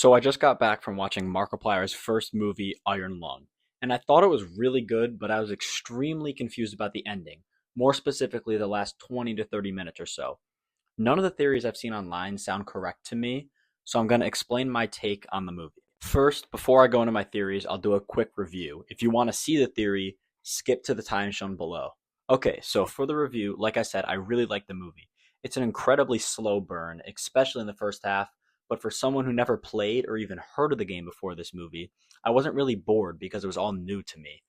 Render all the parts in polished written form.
So I just got back from watching Markiplier's first movie, Iron Lung, and I thought it was really good, but I was extremely confused about the ending, more specifically the last 20 to 30 minutes or so. None of the theories I've seen online sound correct to me, so I'm going to explain my take on the movie. First, before I go into my theories, I'll do a quick review. If you want to see the theory, skip to the time shown below. Okay, so for the review, like I said, I really like the movie. It's an incredibly slow burn, especially in the first half, but for someone who never played or even heard of the game before this movie, I wasn't really bored because it was all new to me.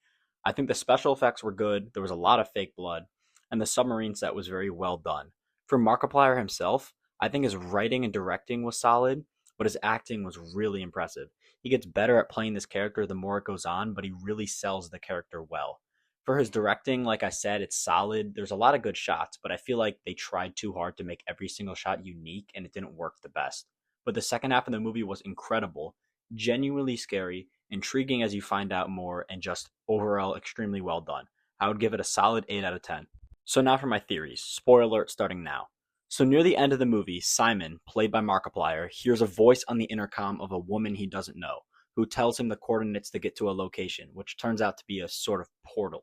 I think the special effects were good, there was a lot of fake blood, and the submarine set was very well done. For Markiplier himself, I think his writing and directing was solid, but his acting was really impressive. He gets better at playing this character the more it goes on, but he really sells the character well. For his directing, like I said, it's solid. There's a lot of good shots, but I feel like they tried too hard to make every single shot unique and it didn't work the best. But the second half of the movie was incredible, genuinely scary, intriguing as you find out more, and just overall extremely well done. I would give it a solid 8 out of 10. So now for my theories. Spoiler alert starting now. So near the end of the movie, Simon, played by Markiplier, hears a voice on the intercom of a woman he doesn't know, who tells him the coordinates to get to a location, which turns out to be a sort of portal.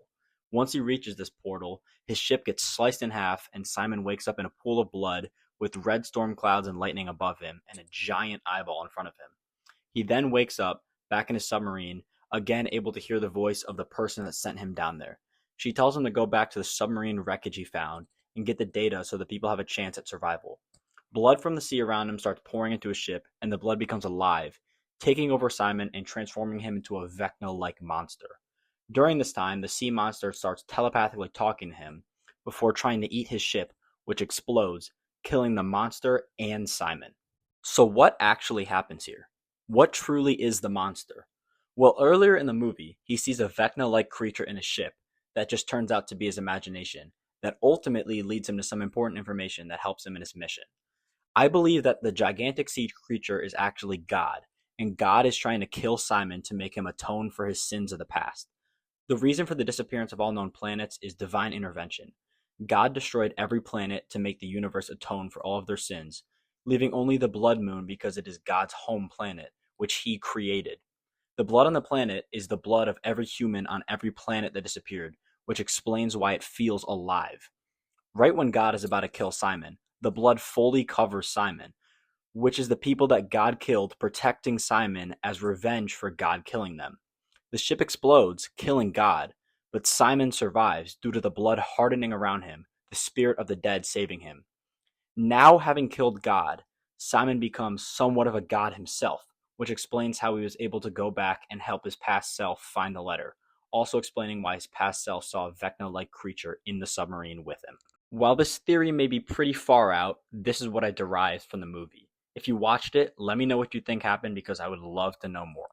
Once he reaches this portal, his ship gets sliced in half, and Simon wakes up in a pool of blood with red storm clouds and lightning above him and a giant eyeball in front of him. He then wakes up, back in his submarine, again able to hear the voice of the person that sent him down there. She tells him to go back to the submarine wreckage he found and get the data so that people have a chance at survival. Blood from the sea around him starts pouring into his ship, and the blood becomes alive, taking over Simon and transforming him into a Vecna-like monster. During this time, the sea monster starts telepathically talking to him before trying to eat his ship, which explodes, killing the monster and Simon. So what actually happens here? What truly is the monster? Well, earlier in the movie, he sees a Vecna-like creature in his ship that just turns out to be his imagination, that ultimately leads him to some important information that helps him in his mission. I believe that the gigantic sea creature is actually God, and God is trying to kill Simon to make him atone for his sins of the past. The reason for the disappearance of all known planets is divine intervention. God destroyed every planet to make the universe atone for all of their sins, leaving only the Blood Moon because it is God's home planet, which he created. The blood on the planet is the blood of every human on every planet that disappeared, which explains why it feels alive. Right when God is about to kill Simon, the blood fully covers Simon, which is the people that God killed protecting Simon as revenge for God killing them. The ship explodes, killing God, but Simon survives due to the blood hardening around him, the spirit of the dead saving him. Now, having killed God, Simon becomes somewhat of a god himself, which explains how he was able to go back and help his past self find the letter, also explaining why his past self saw a Vecna-like creature in the submarine with him. While this theory may be pretty far out, this is what I derived from the movie. If you watched it, let me know what you think happened because I would love to know more.